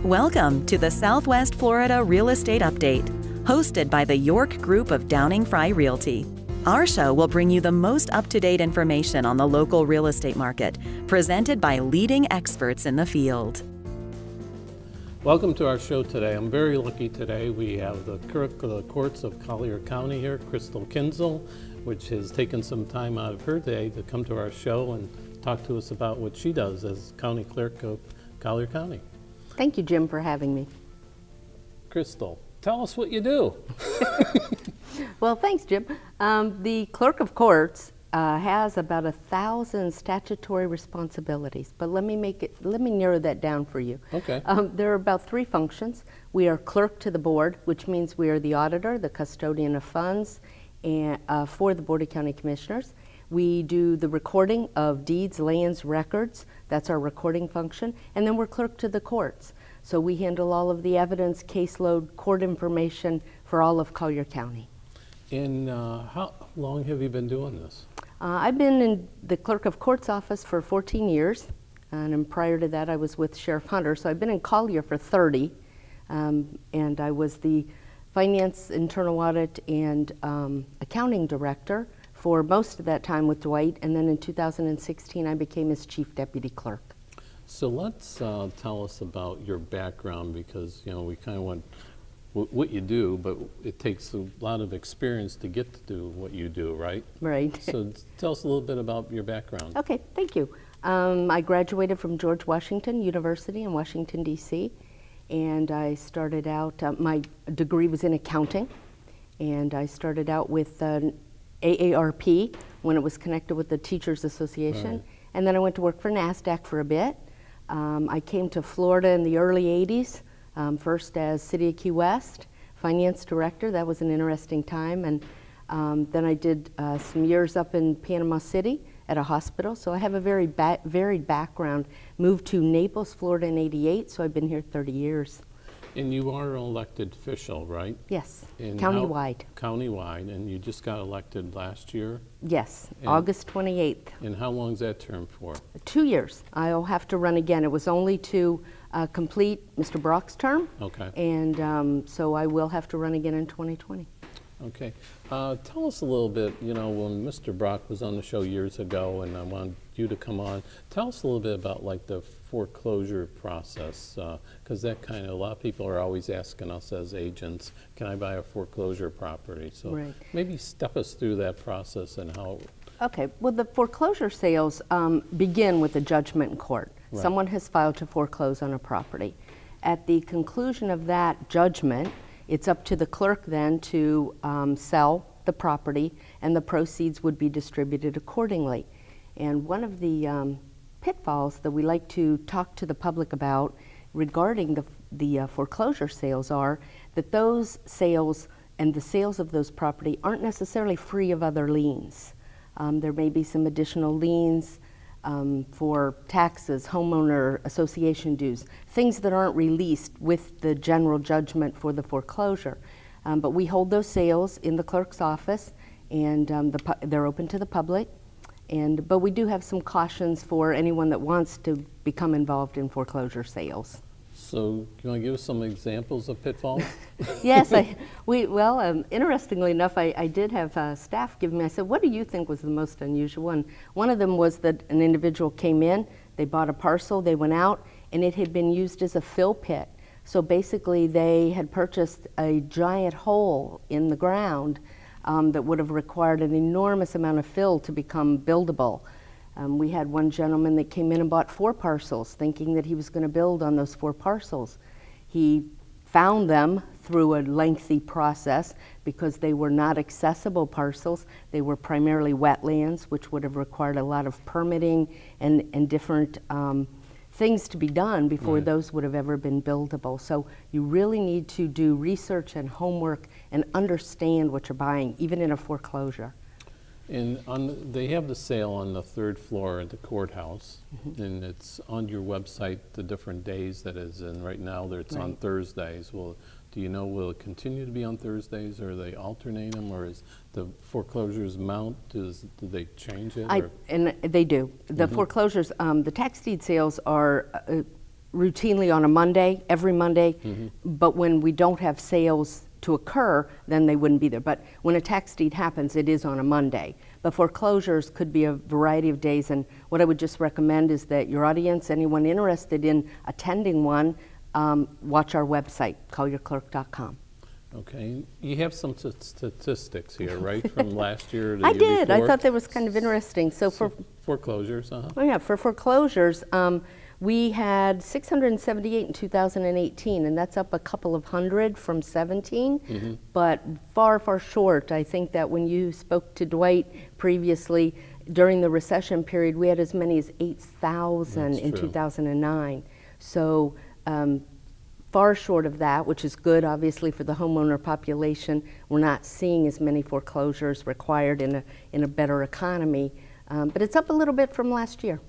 Welcome to the Southwest Florida Real Estate Update, hosted by the York Group of Downing Fry Realty. Our show will bring you the most up-to-date information on the local real estate market, presented by leading experts in the field. Welcome to our show today. I'm very lucky today. We have the Clerk of the Courts of Collier County here, Kinzel, which has taken some time out of her day to come to our show and talk to us about what she does as County Clerk of Collier County. Thank you, Jim, for having me. Crystal, tell us what you do. Well, thanks, Jim. The Clerk of Courts has about 1,000 statutory responsibilities, but let me narrow that down for you. Okay. There are about 3 functions. We are clerk to the board, which means we are the auditor, the custodian of funds, and for the Board of County Commissioners. We do the recording of deeds, lands, records. That's our recording function. And then we're clerk to the courts. So we handle all of the evidence, caseload, court information for all of Collier County. And how long have you been doing this? I've been in the Clerk of Courts office for 14 years. And prior to that, I was with Sheriff Hunter. So I've been in Collier for 30. And I was the Finance, Internal Audit, and Accounting Director for most of that time with Dwight, and then in 2016 I became his Chief Deputy Clerk. So let's tell us about your background, because we kind of want what you do, but it takes a lot of experience to get to do what you do, right? Right. So tell us a little bit about your background. Okay, thank you. I graduated from George Washington University in Washington, D.C., and I started out, my degree was in accounting, and I started out with AARP when it was connected with the Teachers Association. Right. And then I went to work for NASDAQ for a bit. I came to Florida in the early 80s, first as City of Key West Finance Director. That was an interesting time. And then I did some years up in Panama City at a hospital. So I have a very varied background. Moved to Naples, Florida in '88, so I've been here 30 years. And you are an elected official, right? Yes, And countywide. Countywide, and you just got elected last year? Yes, And August 28th. And how long is that term for? 2 years. I'll have to run again. It was only to complete Mr. Brock's term. Okay. And so I will have to run again in 2020. Okay. Tell us a little bit, when Mr. Brock was on the show years ago and I wanted you to come on, tell us a little bit about like the foreclosure process, because that a lot of people are always asking us as agents, can I buy a foreclosure property? So Right. maybe step us through that process and how. Okay, well, the foreclosure sales begin with a judgment in court. Right. Someone has filed to foreclose on a property. At the conclusion of that judgment, it's up to the clerk then to sell the property, and the proceeds would be distributed accordingly. And one of the pitfalls that we like to talk to the public about regarding the foreclosure sales are that those sales and the sales of those property aren't necessarily free of other liens. There may be some additional liens for taxes, homeowner association dues, things that aren't released with the general judgment for the foreclosure. But we hold those sales in the clerk's office, and they're open to the public. But we do have some cautions for anyone that wants to become involved in foreclosure sales. So you want to give us some examples of pitfalls? Yes, interestingly enough, I did have staff give me, I said, what do you think was the most unusual one? One of them was that an individual came in, they bought a parcel, they went out, and it had been used as a fill pit. So basically they had purchased a giant hole in the ground that would have required an enormous amount of fill to become buildable. We had one gentleman that came in and bought 4 parcels, thinking that he was going to build on those 4 parcels. He found them through a lengthy process because they were not accessible parcels. They were primarily wetlands, which would have required a lot of permitting and different things to be done before Right. those would have ever been buildable. So you really need to do research and homework and understand what you're buying, even in a foreclosure. And they have the sale on the 3rd floor at the courthouse, and it's on your website the different days that is, and right now it's on Right. Thursdays. Do you know, will it continue to be on Thursdays, or they alternate them, or is the foreclosures mount, do they change it? And they do. The foreclosures, the tax deed sales are routinely on a Monday, every Monday, but when we don't have sales to occur, then they wouldn't be there. But when a tax deed happens, it is on a Monday. But foreclosures could be a variety of days, and what I would just recommend is that your audience, anyone interested in attending one, watch our website, collierclerk.com. Okay, you have some statistics here, right, from last year to the I year did. before? I thought that was kind of interesting. So for Foreclosures, oh yeah, for foreclosures, we had 678 in 2018, and that's up a couple of hundred from 17, but far, far short. I think that when you spoke to Dwight previously, during the recession period, we had as many as 8,000 That's in true. 2009. So far short of that, which is good, obviously, for the homeowner population. We're not seeing as many foreclosures required in a better economy, but it's up a little bit from last year.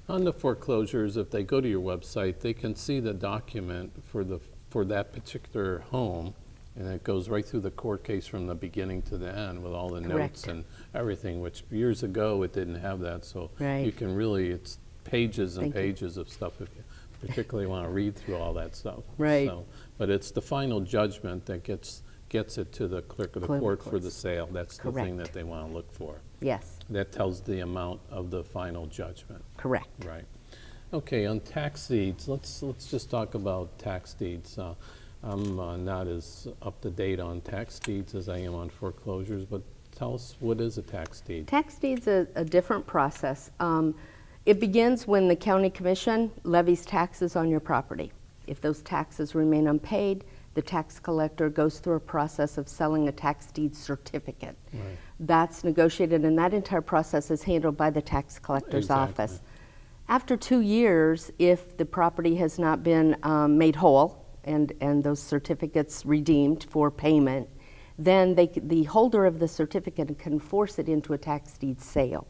On the foreclosures, if they go to your website, they can see the document for that particular home, and it goes right through the court case from the beginning to the end with all the notes Correct. and everything, which years ago it didn't have that, so Right. you can really, it's pages and Thank you. pages of stuff if you particularly want to read through all that stuff. Right. So, but it's the final judgment that gets it to the clerk of the Clerk of court for the courts. sale. That's the thing Correct. that they want to look for. Yes, That tells the amount of the final judgment. correct. Right. Okay, on tax deeds, let's just talk about tax deeds. I'm not as up to date on tax deeds as I am on foreclosures, but tell us, what is a tax deed? Tax deed's a different process. It begins when the county commission levies taxes on your property. If those taxes remain unpaid, the tax collector goes through a process of selling a tax deed certificate. Right. That's negotiated, and that entire process is handled by the tax collector's Exactly. office. After 2 years, if the property has not been made whole and those certificates redeemed for payment, then the holder of the certificate can force it into a tax deed sale.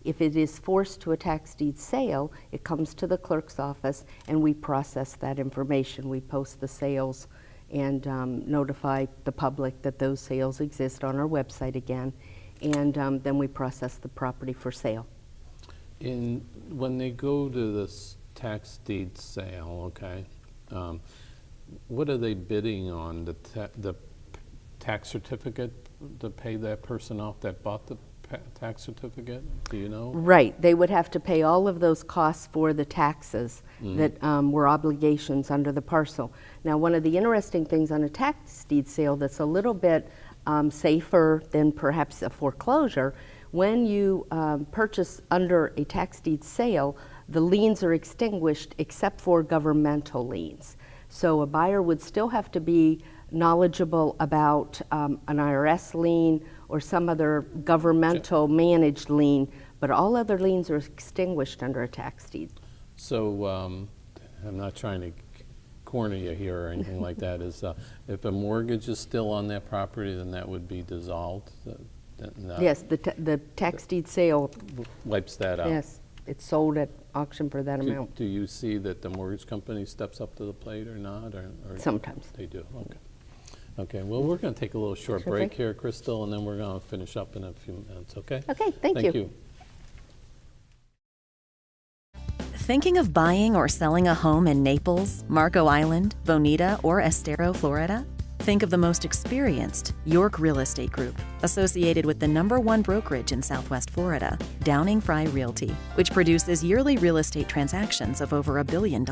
If it is forced to a tax deed sale, it comes to the clerk's office and we process that information. We post the sales and notify the public that those sales exist on our website again, and then we process the property for sale. When they go to this tax deed sale, okay, what are they bidding on? The tax certificate to pay that person off that bought the tax certificate? Do you know? Right. They would have to pay all of those costs for the taxes that were obligations under the parcel. Now, one of the interesting things on a tax deed sale that's a little bit safer than perhaps a foreclosure, when you purchase under a tax deed sale, the liens are extinguished except for governmental liens. So a buyer would still have to be knowledgeable about an IRS lien or some other governmental managed lien, but all other liens are extinguished under a tax deed. So I'm not trying to corner you here or anything like that. Is if a mortgage is still on that property, then that would be dissolved? Yes, the tax deed sale, Wipes that out? yes, it's sold at auction for that amount. Do you see that the mortgage company steps up to the plate or not? Or Sometimes. They do, okay. Okay, well, we're going to take a little short Sure break thing. here, Crystal, and then we're going to finish up in a few minutes, okay? Okay, thank you. Thank you. Thinking of buying or selling a home in Naples, Marco Island, Bonita, or Estero, Florida? Think of the most experienced York Real Estate Group, associated with the #1 brokerage in Southwest Florida, Downing Fry Realty, which produces yearly real estate transactions of over $1 billion.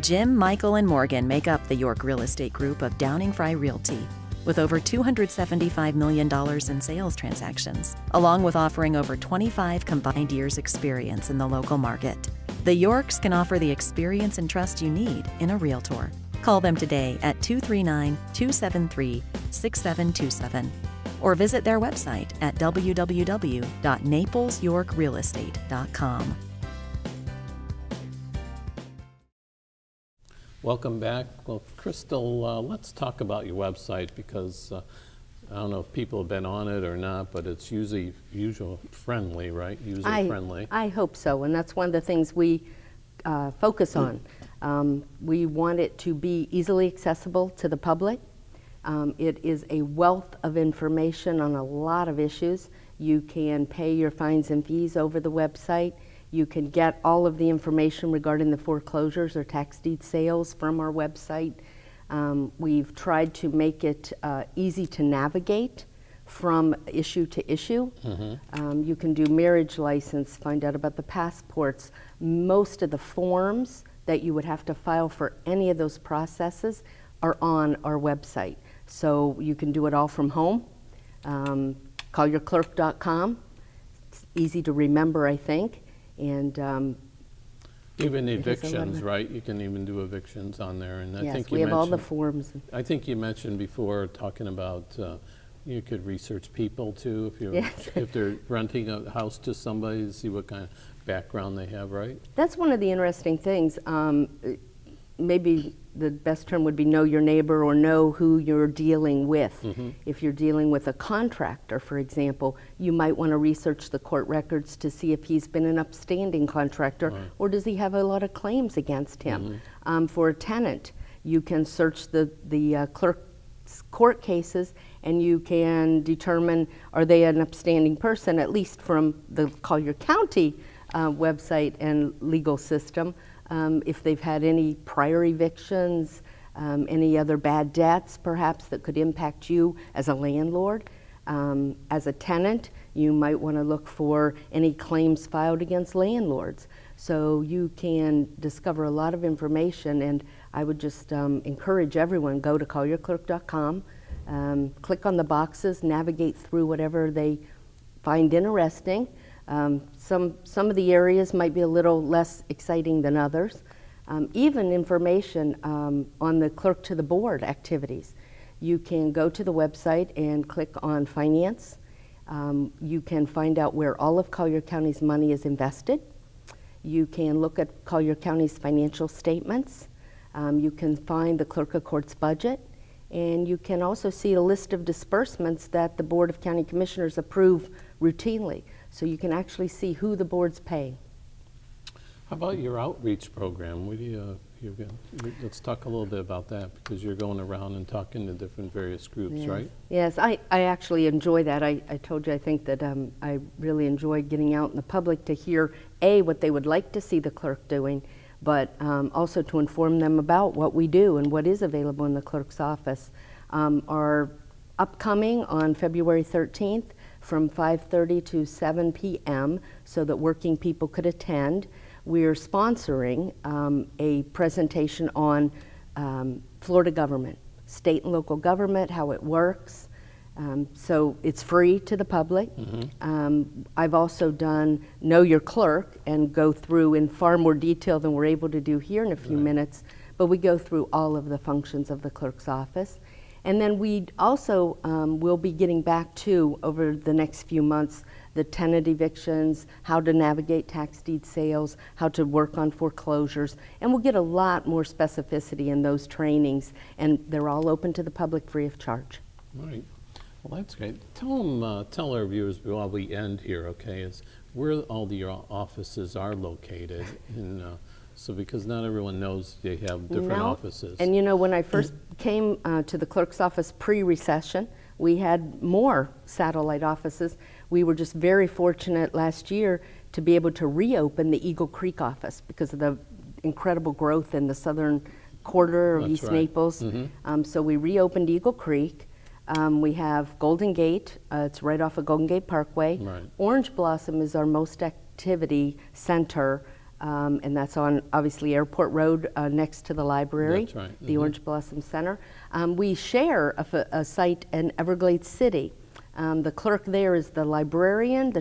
Jim, Michael, and Morgan make up the York Real Estate Group of Downing Fry Realty, with over $275 million in sales transactions, along with offering over 25 combined years' experience in the local market. The Yorks can offer the experience and trust you need in a realtor. Call them today at 239-273-6727 or visit their website at www.naplesyorkrealestate.com. Welcome back. Well, Crystal, let's talk about your website because I don't know if people have been on it or not, but it's usually user-friendly, right? User-friendly. I hope so, and that's one of the things we focus on. We want it to be easily accessible to the public. It is a wealth of information on a lot of issues. You can pay your fines and fees over the website. You can get all of the information regarding the foreclosures or tax deed sales from our website. We've tried to make it easy to navigate from issue to issue. You can do marriage license, find out about the passports. Most of the forms that you would have to file for any of those processes are on our website. So you can do it all from home. CollierClerk.com. It's easy to remember, I think. And even evictions, right? You can even do evictions on there. And I yes, think we you have all the mentioned, forms. I think you mentioned before talking about you could research people too if you're Yes. if they're renting a house to somebody to see what kind of background they have, right? That's one of the interesting things. Maybe the best term would be know your neighbor or know who you're dealing with. If you're dealing with a contractor, for example, you might want to research the court records to see if he's been an upstanding contractor or does he have a lot of claims against him. For a tenant, you can search the clerk's court cases and you can determine are they an upstanding person, at least from the Collier County website and legal system. If they've had any prior evictions, any other bad debts perhaps that could impact you as a landlord. As a tenant, you might want to look for any claims filed against landlords. So you can discover a lot of information, and I would just encourage everyone, go to CollierClerk.com, click on the boxes, navigate through whatever they find interesting. Some of the areas might be a little less exciting than others. Even information on the clerk to the board activities. You can go to the website and click on finance. You can find out where all of Collier County's money is invested. You can look at Collier County's financial statements. You can find the clerk of court's budget. And you can also see a list of disbursements that the Board of County Commissioners approve routinely. So you can actually see who the board's paying. How about your outreach program? What do you let's talk a little bit about that, because you're going around and talking to different various groups, Yes. right? Yes, I actually enjoy that. I told you, I think that I really enjoy getting out in the public to hear, A, what they would like to see the clerk doing, but also to inform them about what we do and what is available in the clerk's office. Our upcoming on February 13th from 5:30 to 7 p.m. so that working people could attend. We're sponsoring a presentation on Florida government, state and local government, how it works. So it's free to the public. I've also done Know Your Clerk and go through in far more detail than we're able to do here in a few minutes, but we go through all of the functions of the clerk's office. And then we also will be getting back to, over the next few months, the tenant evictions, how to navigate tax deed sales, how to work on foreclosures, and we'll get a lot more specificity in those trainings, and they're all open to the public free of charge. All right. Well, that's great. Tell our viewers while we end here, okay, is where all your offices are located. So because not everyone knows they have different offices. And you know, when I first came to the clerk's office pre-recession, we had more satellite offices. We were just very fortunate last year to be able to reopen the Eagle Creek office because of the incredible growth in the southern quarter of East Naples. So we reopened Eagle Creek. We have Golden Gate. It's right off of Golden Gate Parkway. Orange Blossom is our most activity center. And that's on, obviously, Airport Road next to the library, That's right. the Orange Blossom Center. We share a site in Everglades City. The clerk there is the librarian,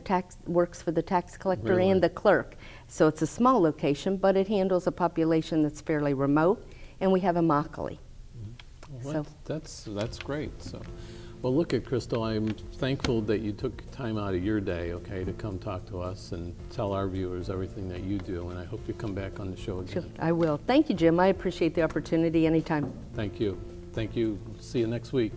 works for the tax collector, and the clerk. So it's a small location, but it handles a population that's fairly remote. And we have a Immokalee. Well, that's great. So, well, look at Crystal. I'm thankful that you took time out of your day, okay, to come talk to us and tell our viewers everything that you do. And I hope you come back on the show again. Sure, I will. Thank you, Jim. I appreciate the opportunity anytime. Thank you. Thank you. See you next week.